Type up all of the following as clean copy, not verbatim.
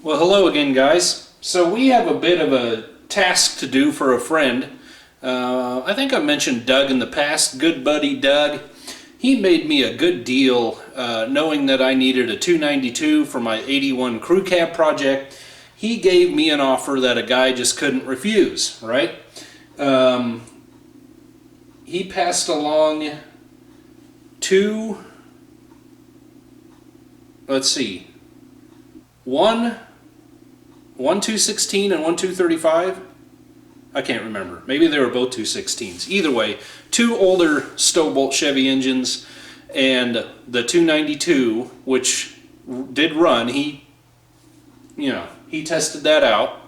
Well, hello again, guys. So we have a bit of a task to do for a friend. I think I mentioned Doug in the past. Good buddy Doug. He made me a good deal, knowing that I needed a 292 for my 81 crew cab project. He gave me an offer that a guy just couldn't refuse, right? He passed along two, let's see, one 216 and one 235. I can't remember. Maybe they were both 216s. Either way, two older Stovebolt Chevy engines, and the 292, which did run. He tested that out.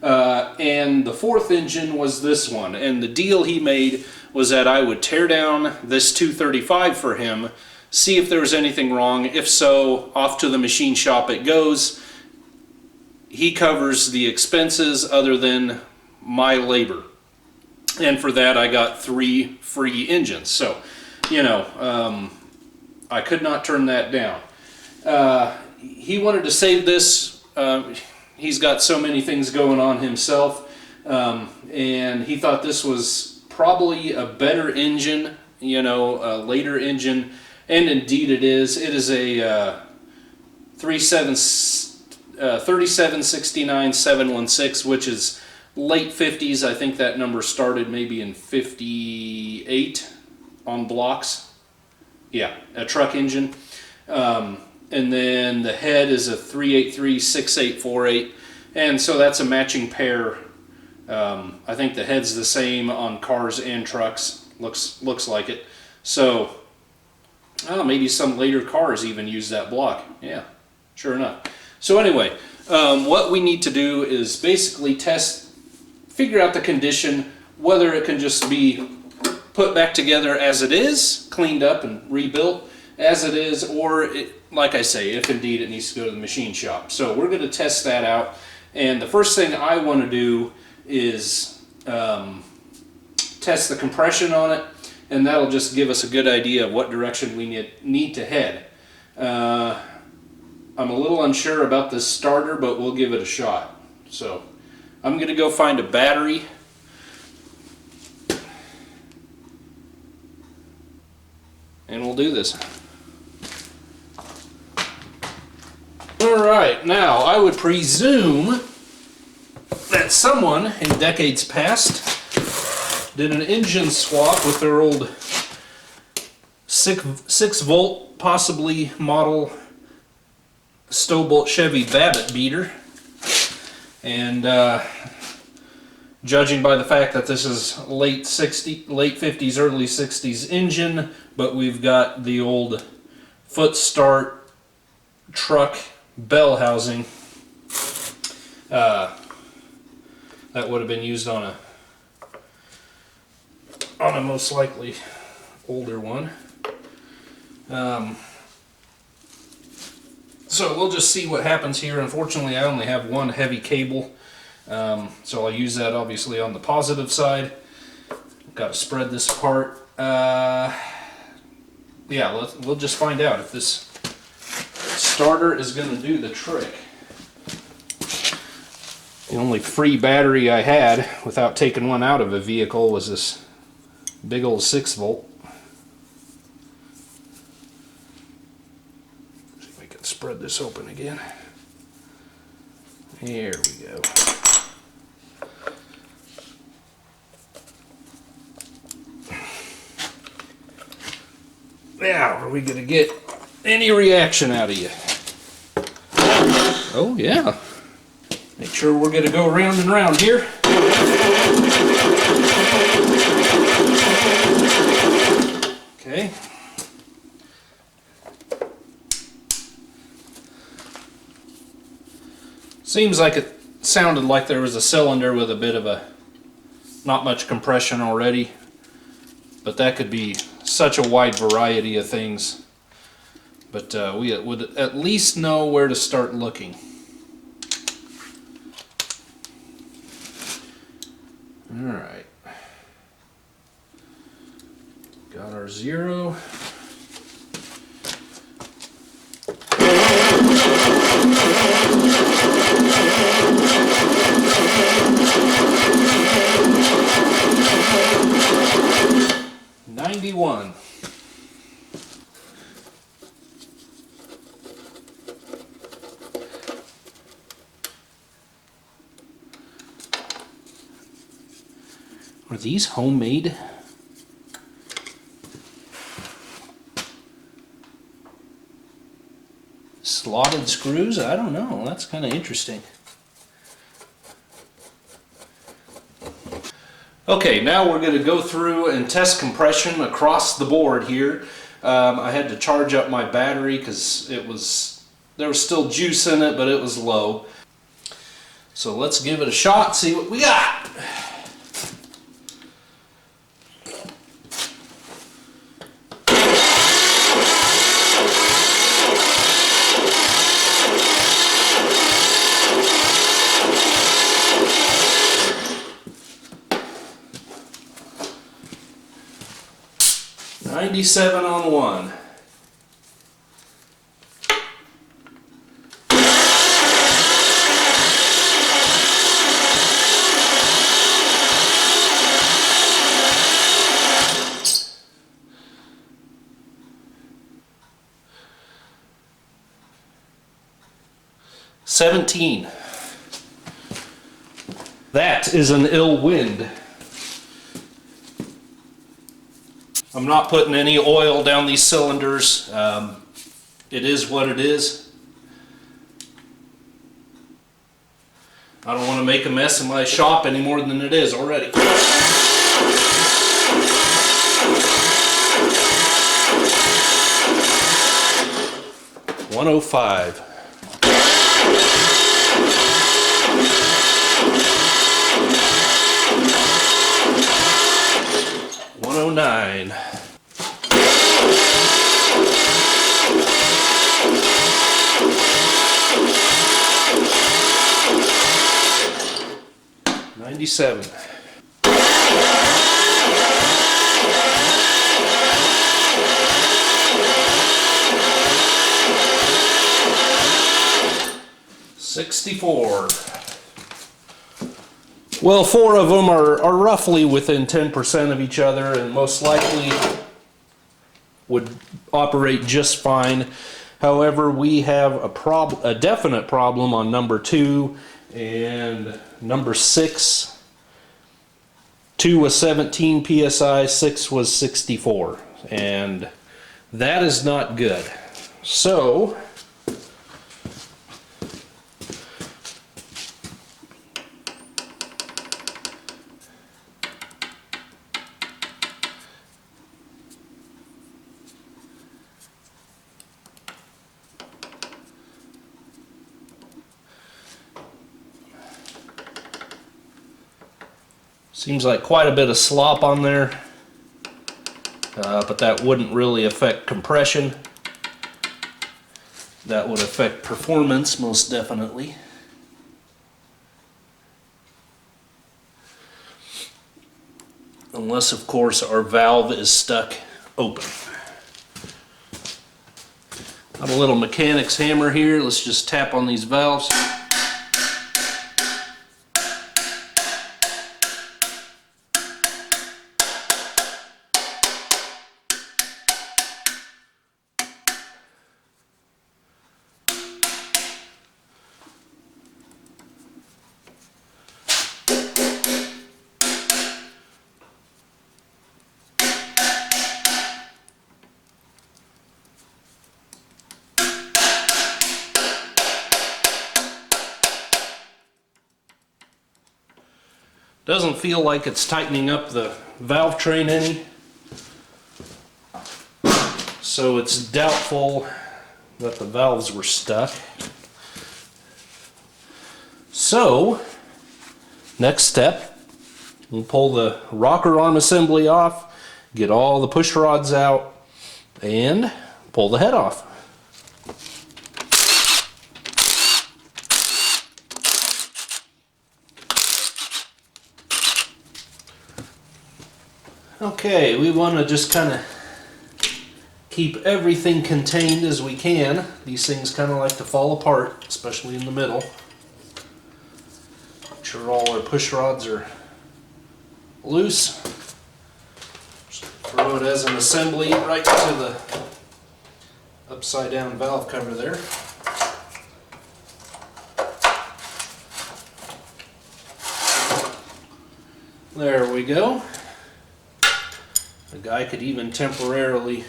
And the fourth engine was this one. And the deal he made was that I would tear down this 235 for him, see if there was anything wrong. If so, off to the machine shop it goes. He covers the expenses other than my labor. And for that I got 3 free engines. So, I could not turn that down. He wanted to save this. He's got so many things going on himself. And he thought this was probably a better engine, a later engine. And indeed it is. It is a 3769 716, which is late 50s. I think that number started maybe in 58 on blocks. Yeah, a truck engine. And then the head is a 383 6848, and so that's a matching pair. I think the head's the same on cars and trucks. Looks like it. So maybe some later cars even use that block. Yeah, sure enough. So anyway, what we need to do is basically figure out the condition, whether it can just be put back together as it is, cleaned up and rebuilt as it is, or like I say, if indeed it needs to go to the machine shop. So we're going to test that out, and the first thing I want to do is test the compression on it, and that'll just give us a good idea of what direction we need to head. I'm a little unsure about this starter, but we'll give it a shot. So I'm going to go find a battery. And we'll do this. Alright, now I would presume that someone in decades past did an engine swap with their old 6 volt, possibly model Stovebolt Chevy Babbitt beater. And judging by the fact that this is late 50s, early 60s engine, but we've got the old foot start truck bell housing, that would have been used on a most likely older one. So we'll just see what happens here. Unfortunately, I only have one heavy cable, so I'll use that obviously on the positive side. Got to spread this apart. Yeah, we'll just find out if this starter is going to do the trick. The only free battery I had without taking one out of a vehicle was this big old 6 volt. Spread this open again. Here we go. Now, are we going to get any reaction out of you? Oh, yeah. Make sure we're going to go round and round here. Okay. Seems like it sounded like there was a cylinder with a bit of not much compression already, but that could be such a wide variety of things. But we would at least know where to start looking. Alright. Got our 0. 91. Are these homemade? Slotted screws? I don't know. That's kind of interesting. Okay, now we're going to go through and test compression across the board here. I had to charge up my battery because there was still juice in it, but it was low. So let's give it a shot, see what we got. $97 on one. $17. That is an ill wind. I'm not putting any oil down these cylinders. It is what it is. I don't want to make a mess in my shop any more than it is already. 105. $109. $97. $64. Well, four of them are roughly within 10% of each other and most likely would operate just fine. However, we have a definite problem on number 2 and number 6. 2 was 17 psi, 6 was 64, and that is not good. So seems like quite a bit of slop on there, but that wouldn't really affect compression. That would affect performance most definitely. Unless, of course, our valve is stuck open. Got a little mechanic's hammer here. Let's just tap on these valves. Doesn't feel like it's tightening up the valve train any, so it's doubtful that the valves were stuck. So, next step, we'll pull the rocker arm assembly off, get all the push rods out, and pull the head off. Okay, we want to just kind of keep everything contained as we can. These things kind of like to fall apart, especially in the middle. Make sure all our push rods are loose. Just throw it as an assembly right to the upside down valve cover there. There we go. The guy could even temporarily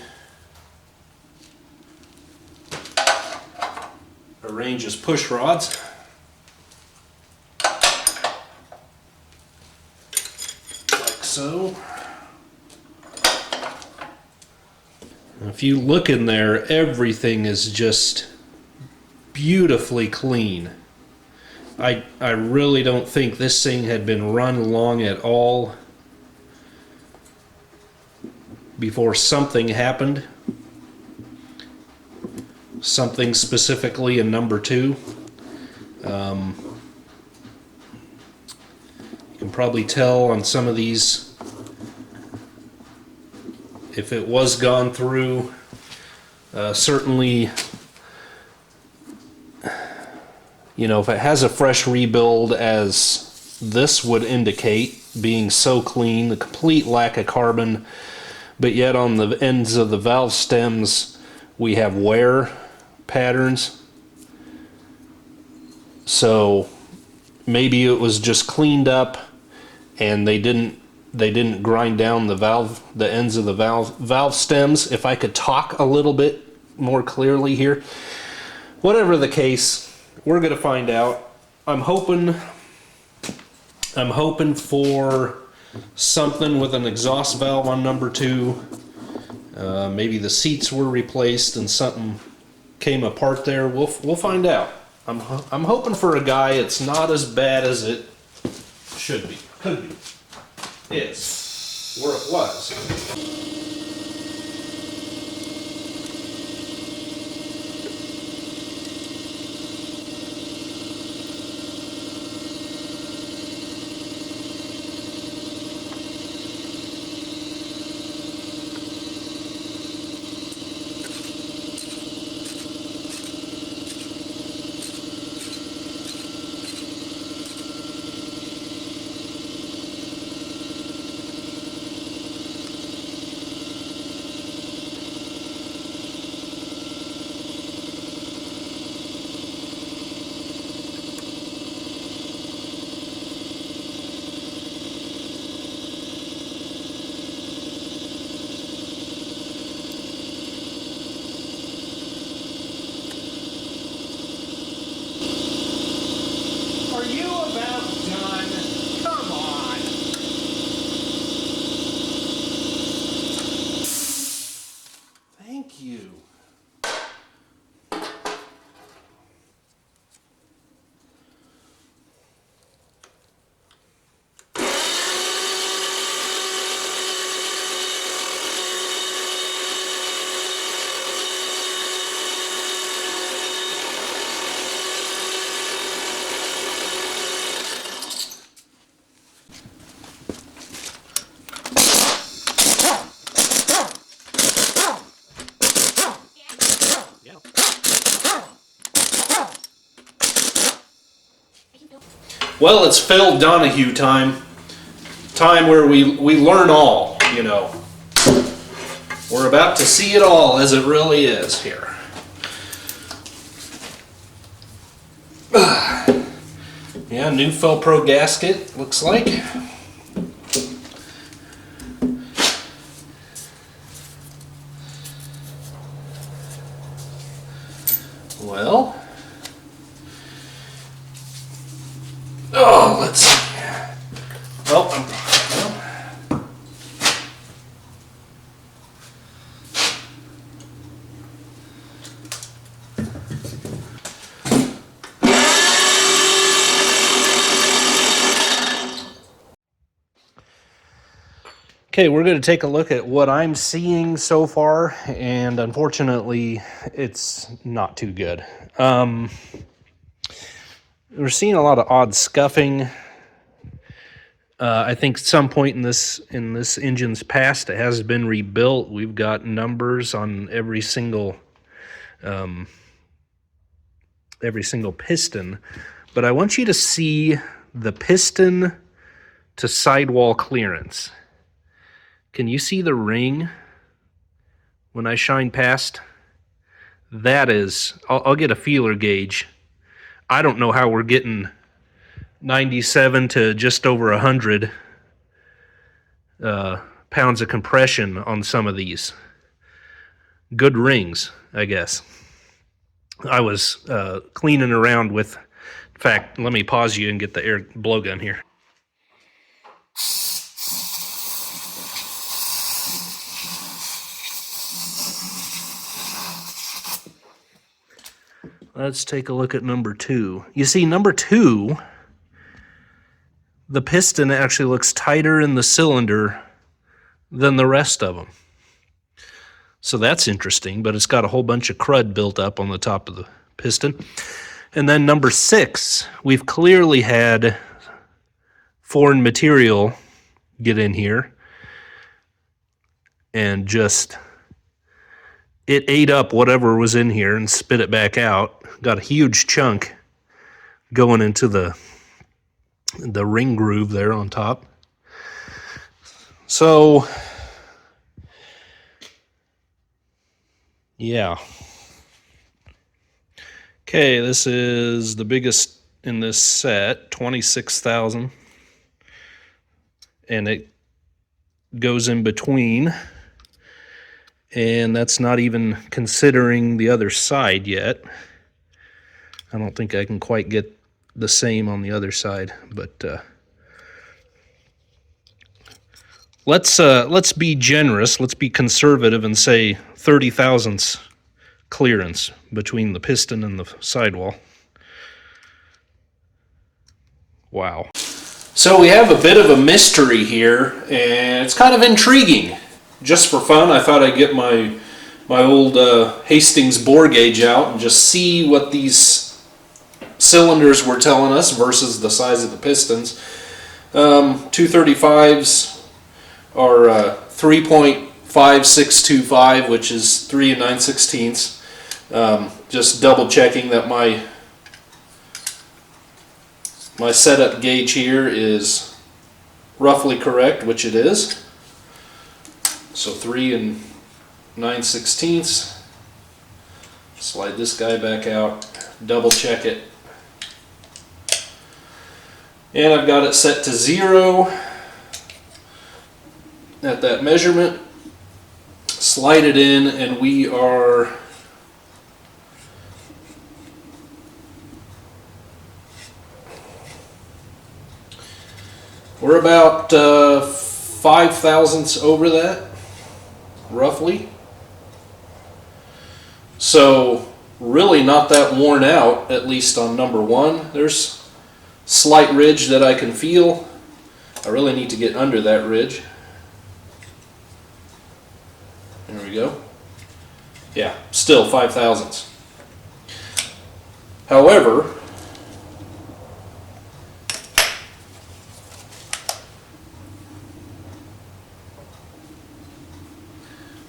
arrange his push rods. Like so. If you look in there, everything is just beautifully clean. I really don't think this thing had been run long at all before something happened. Something specifically in number 2. You can probably tell on some of these if it was gone through. Certainly, you know, if it has a fresh rebuild, as this would indicate, being so clean, the complete lack of carbon, but yet on the ends of the valve stems we have wear patterns. So maybe it was just cleaned up and they didn't grind down the ends of the valve stems. If I could talk a little bit more clearly here. Whatever the case, we're going to find out. I'm hoping for something with an exhaust valve on number 2. Maybe the seats were replaced and something came apart there. We'll find out. I'm hoping for a guy it's not as bad as it should be. Could be. Is. Or it was. You. Well, it's Phil Donahue time. Time where we learn all, you know. We're about to see it all as it really is here. Yeah, new Felpro gasket, looks like. Well. Oh, let's see. Okay, we're going to take a look at what I'm seeing so far, and unfortunately, it's not too good. We're seeing a lot of odd scuffing. I think some point in this engine's past, it has been rebuilt. We've got numbers on every single piston, but I want you to see the piston to sidewall clearance. Can you see the ring when I shine past? That is, I'll get a feeler gauge. I don't know how we're getting 97 to just over 100 pounds of compression on some of these. Good rings, I guess. I was cleaning around with, in fact, let me pause you and get the air blowgun here. Let's take a look at number 2. You see, number 2, the piston actually looks tighter in the cylinder than the rest of them. So that's interesting, but it's got a whole bunch of crud built up on the top of the piston. And then number 6, we've clearly had foreign material get in here and just, it ate up whatever was in here and spit it back out. Got a huge chunk going into the ring groove there on top. So, yeah. Okay, this is the biggest in this set, 26,000. And it goes in between. And that's not even considering the other side yet. I don't think I can quite get the same on the other side, but let's be generous. Let's be conservative and say 30 thousandths clearance between the piston and the sidewall. Wow. So we have a bit of a mystery here, and it's kind of intriguing. Just for fun, I thought I'd get my old Hastings bore gauge out and just see what these cylinders were telling us versus the size of the pistons. 235s are 3.5625, which is 3 9/16. Just double checking that my setup gauge here is roughly correct, which it is. So 3 9/16. Slide this guy back out, double check it. And I've got it set to 0 at that measurement. Slide it in, and we're about 5 thousandths over that, roughly. So really not that worn out, at least on number 1. There's slight ridge that I can feel. I really need to get under that ridge. There we go. Yeah, still 5 thousandths. However,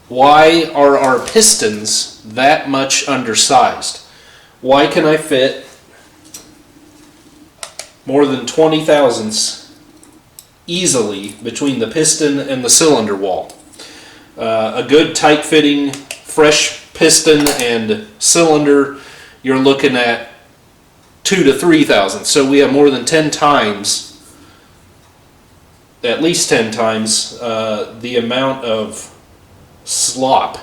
why are our pistons that much undersized? Why can I fit more than 20 thousandths easily between the piston and the cylinder wall? A good tight-fitting, fresh piston and cylinder, you're looking at 2 to 3 thousandths. So we have more than 10 times, at least 10 times, the amount of slop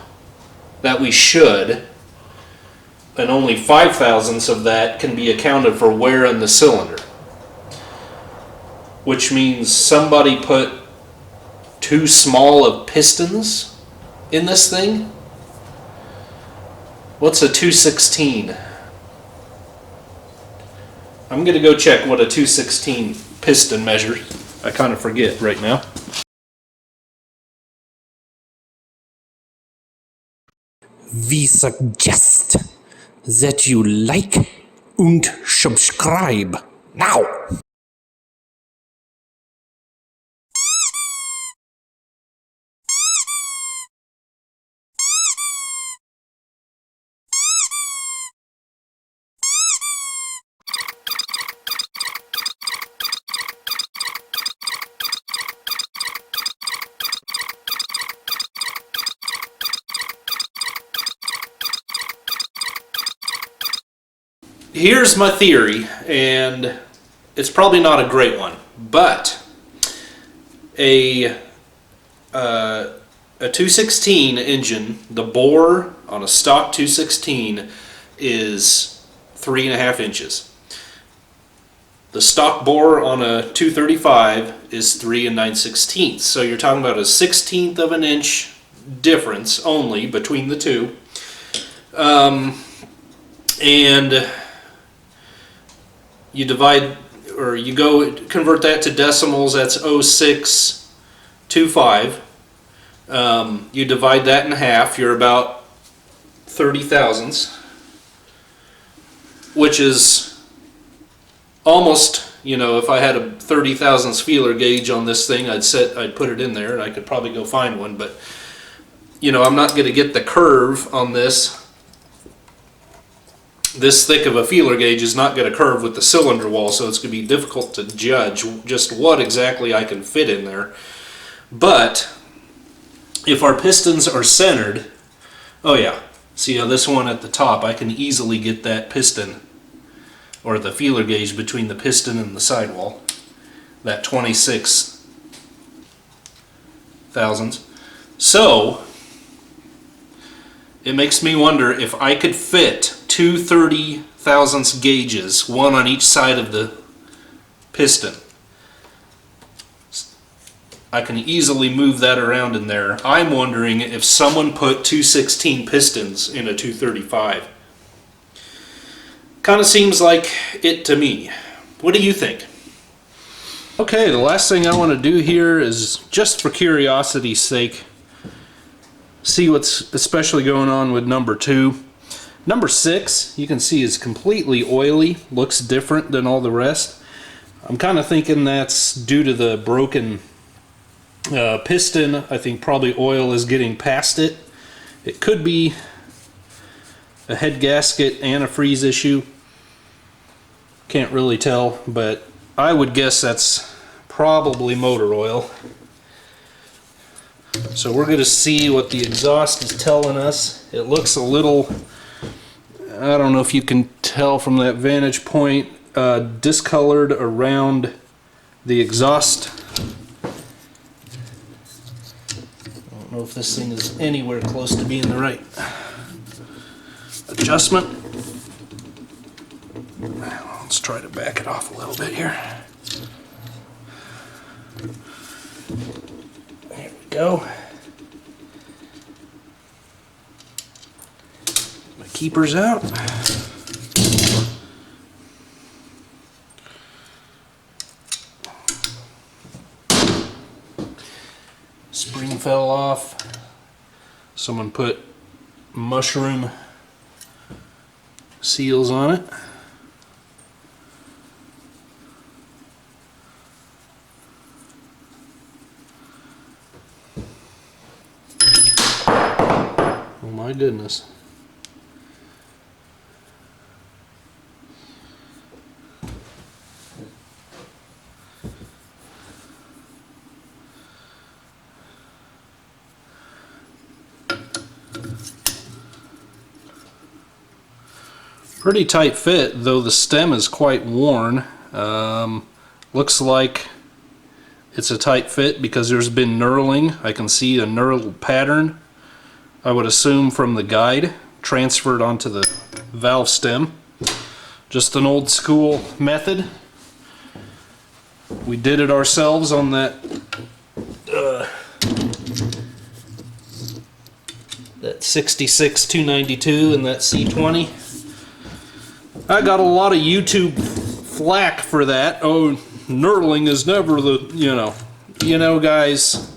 that we should, and only 5 thousandths of that can be accounted for wear in the cylinder. Which means somebody put too small of pistons in this thing. What's a 216? I'm going to go check what a 216 piston measures. I kind of forget right now. We suggest that you like and subscribe now. here's my theory, and it's probably not a great one, but a 216 engine, the bore on a stock 216 is 3.5 inches. The stock bore on a 235 is 3 9/16. So you're talking about a 1/16 of an inch difference only between the two. And you divide, or you go convert that to decimals, that's 0.625. You divide that in half, you're about 30 thousandths, which is almost, if I had a 30 thousandths feeler gauge on this thing, I'd put it in there, and I could probably go find one, but I'm not going to get the curve on this. This thick of a feeler gauge is not going to curve with the cylinder wall, so it's going to be difficult to judge just what exactly I can fit in there. But if our pistons are centered, oh yeah, see how this one at the top, I can easily get that piston, or the feeler gauge between the piston and the sidewall, that 26 thousandths. So it makes me wonder if I could fit two 30 thousandths gauges, one on each side of the piston. I can easily move that around in there. I'm wondering if someone put 216 pistons in a 235. Kind of seems like it to me. What do you think? Okay, the last thing I want to do here is, just for curiosity's sake, see what's especially going on with number 2. Number 6, you can see, is completely oily, looks different than all the rest. I'm kind of thinking that's due to the broken piston. I think probably oil is getting past it. It could be a head gasket antifreeze issue. Can't really tell, but I would guess that's probably motor oil. So we're going to see what the exhaust is telling us. It looks a little, I don't know if you can tell from that vantage point, discolored around the exhaust. I don't know if this thing is anywhere close to being the right adjustment. Let's try to back it off a little bit here. There we go. My keeper's out. Spring fell off. Someone put mushroom seals on it. Oh my goodness. Pretty tight fit, though the stem is quite worn. Looks like it's a tight fit because there's been knurling. I can see a knurled pattern, I would assume from the guide, transferred onto the valve stem. Just an old school method. We did it ourselves on that that 66 292 and that C20. I got a lot of YouTube flack for that. Oh, knurling is never the, you know guys,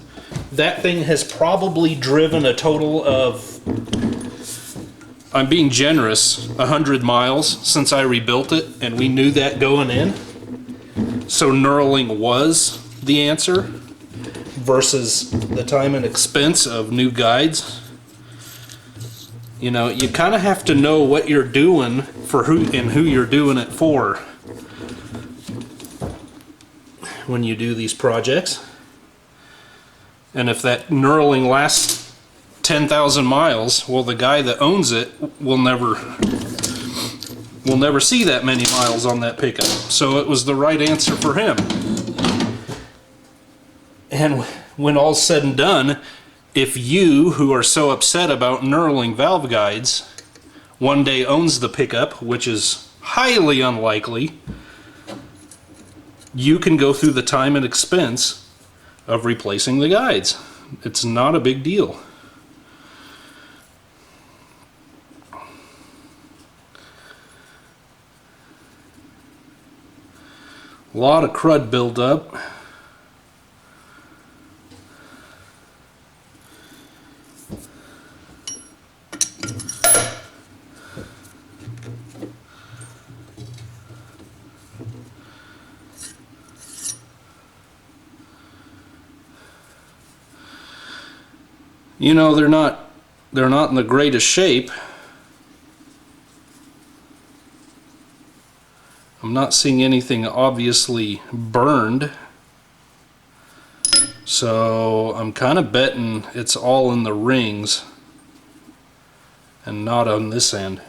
that thing has probably driven a total of, I'm being generous, 100 miles since I rebuilt it, and we knew that going in. So knurling was the answer versus the time and expense of new guides. You kind of have to know what you're doing for who and who you're doing it for when you do these projects. And if that knurling lasts 10,000 miles, well, the guy that owns it will never will never see that many miles on that pickup. So it was the right answer for him. And when all's said and done, if you, who are so upset about knurling valve guides, one day owns the pickup, which is highly unlikely, you can go through the time and expense of replacing the guides. It's not a big deal. A lot of crud built up. You know, they're not in the greatest shape. I'm not seeing anything obviously burned. So I'm kind of betting it's all in the rings and not on this end.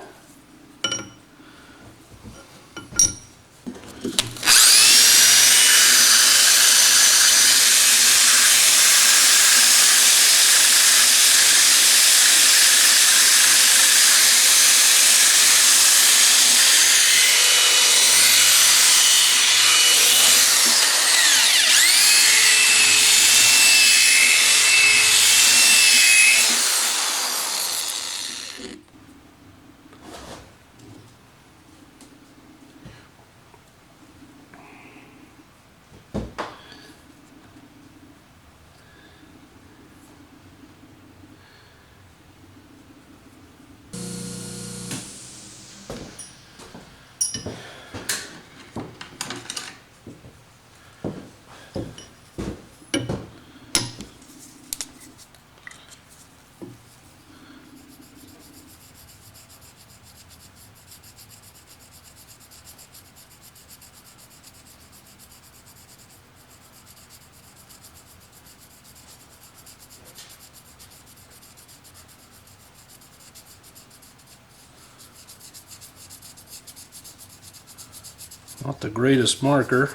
Not the greatest marker,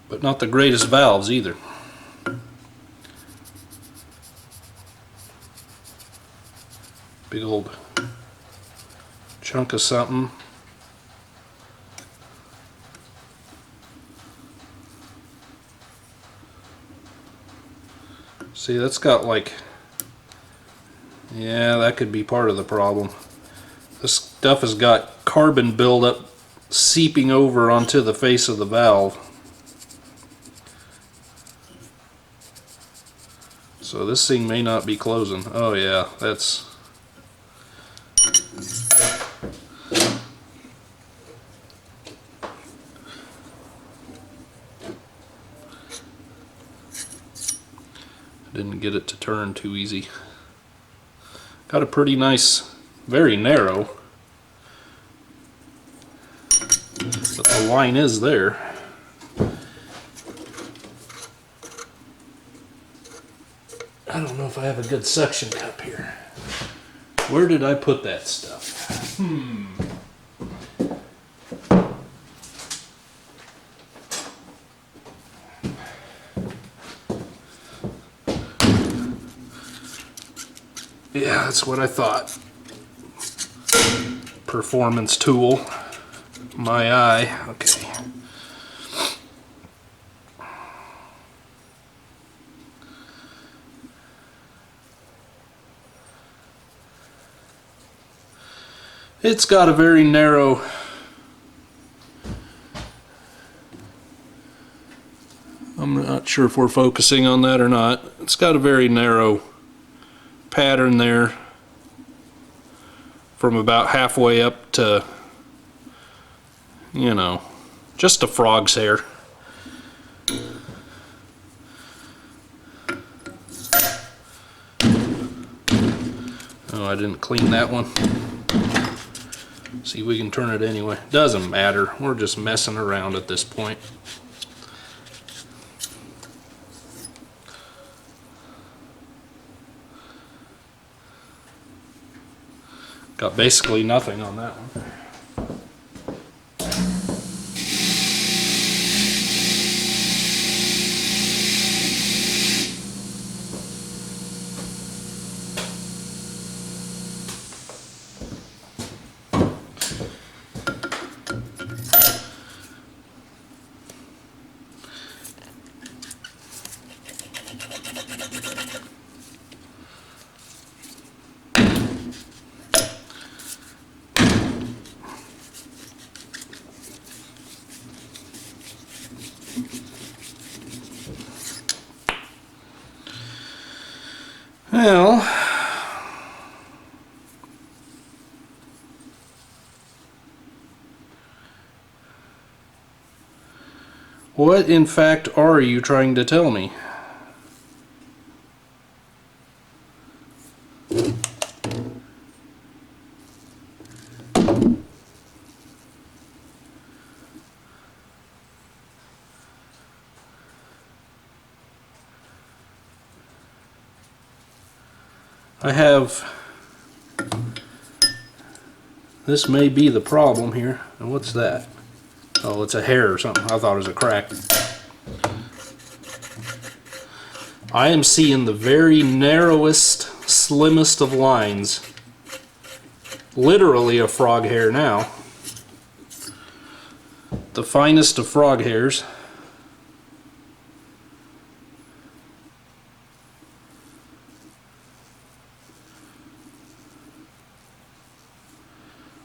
but not the greatest valves either. Big old chunk of something. See, that's got like, yeah, that could be part of the problem. This stuff has got carbon buildup seeping over onto the face of the valve. So this thing may not be closing. Oh yeah, that's... Didn't get it to turn too easy. Got a pretty nice, very narrow, but the line is there. I don't know if I have a good suction cup here. Where did I put that stuff? Yeah, that's what I thought. Performance tool. My eye. Okay. It's got a very narrow I'm not sure if we're focusing on that or not. It's got a very narrow pattern there from about halfway up to, you know, just a frog's hair. Oh, I didn't clean that one. See, we can turn it anyway. Doesn't matter. We're just messing around at this point. Got basically nothing on that one. Well, what in fact are you trying to tell me? I have, this may be the problem here. And what's that? Oh, it's a hair or something. I thought it was a crack. I am seeing the very narrowest, slimmest of lines. Literally a frog hair now. The finest of frog hairs.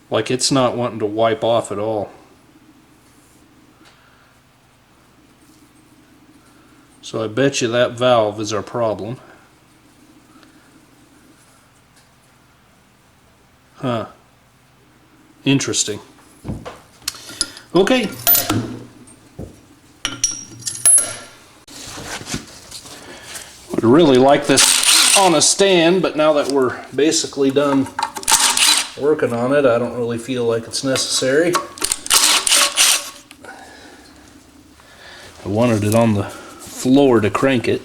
Like it's not wanting to wipe off at all. So I bet you that valve is our problem. Huh. Interesting. Okay. Would really like this on a stand, but now that we're basically done working on it, I don't really feel like it's necessary. I wanted it on the floor to crank it.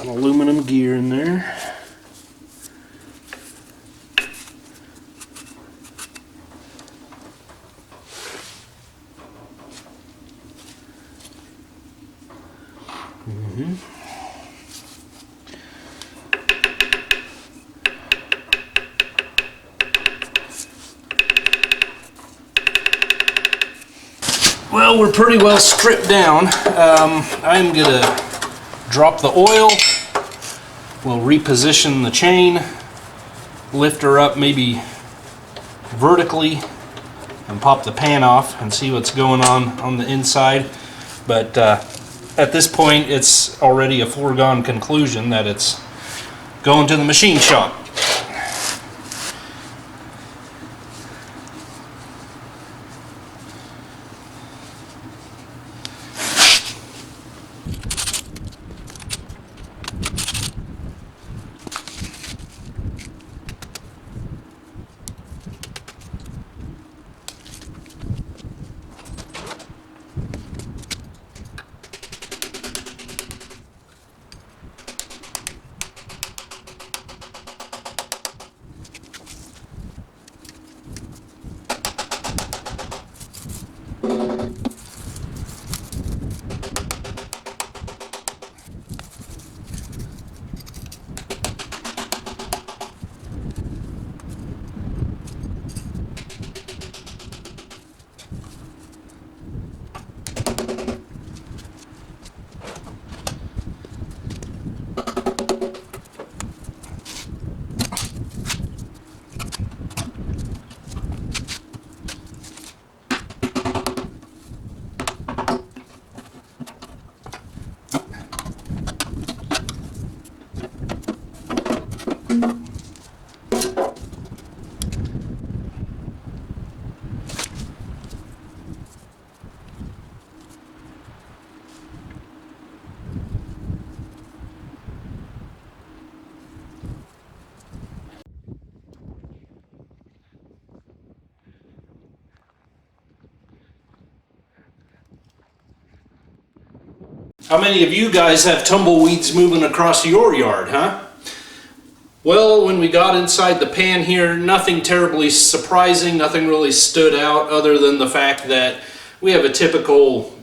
Aluminum gear in there. Well, we're pretty well stripped down. I'm gonna drop the oil. We'll reposition the chain, lift her up maybe vertically, and pop the pan off and see what's going on the inside. But at this point, it's already a foregone conclusion that it's going to the machine shop. How many of you guys have tumbleweeds moving across your yard, huh? Well, when we got inside the pan here, nothing terribly surprising, nothing really stood out other than the fact that we have a typical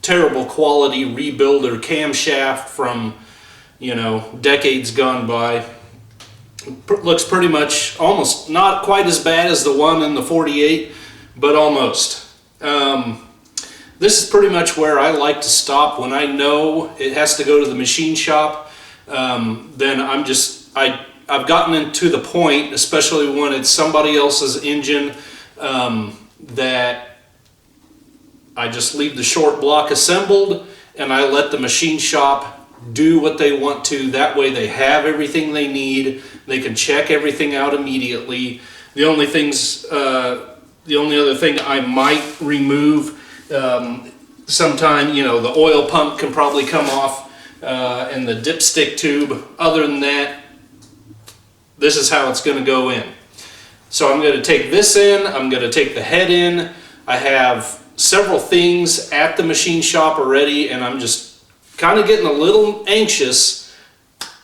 terrible quality rebuilder camshaft from, you know, decades gone by. Looks pretty much almost not quite as bad as the one in the 48, but almost. This is pretty much where I like to stop when I know it has to go to the machine shop. Then I've gotten into the point, especially when it's somebody else's engine, that I just leave the short block assembled and I let the machine shop do what they want to. That way they have everything they need. They can check everything out immediately. The only other thing I might remove sometime, you know, the oil pump can probably come off and the dipstick tube. Other than that, this is how it's going to go in. So I'm going to take this in, I'm going to take the head in. I have several things at the machine shop already, and I'm just kind of getting a little anxious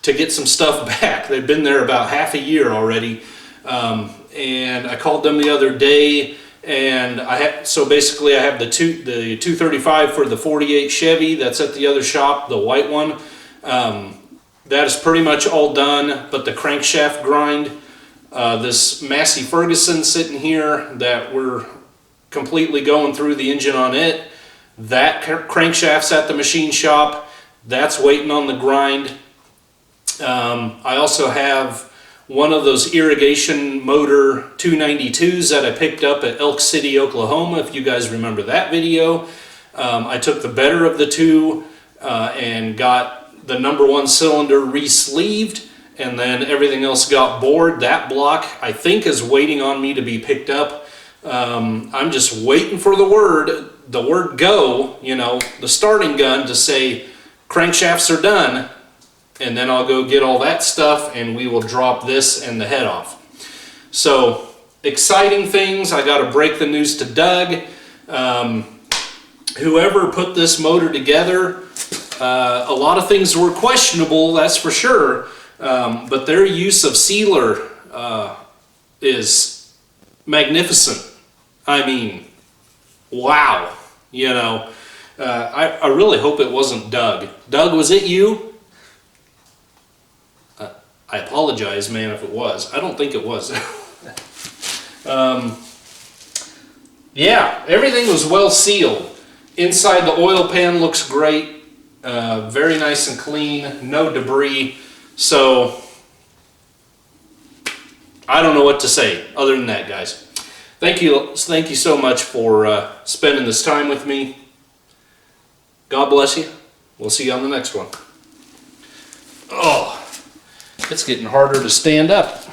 to get some stuff back. They've been there about half a year already, and I called them the other day, and so basically I have the 235 for the 48 Chevy that's at the other shop, the white one. That is pretty much all done, but the crankshaft grind, this Massey Ferguson sitting here that we're completely going through the engine on it, that crankshaft's at the machine shop, that's waiting on the grind. I also have one of those irrigation motor 292s that I picked up at Elk City, Oklahoma, if you guys remember that video. I took the better of the two and got the number one cylinder re-sleeved, and then everything else got bored. That block I think is waiting on me to be picked up. I'm just waiting for the word go, you know, the starting gun to say crankshafts are done, and then I'll go get all that stuff and we will drop this and the head off. So exciting things. I got to break the news to Doug. Whoever put this motor together, a lot of things were questionable, that's for sure, but their use of sealer is magnificent. I mean, wow, you know. I really hope it wasn't Doug. Doug, was it you? I apologize, man, if it was. I don't think it was. Yeah, everything was well sealed. Inside the oil pan looks great. Very nice and clean, no debris. So I don't know what to say other than that, guys. Thank you so much for spending this time with me. God bless you. We'll see you on the next one. Oh, it's getting harder to stand up.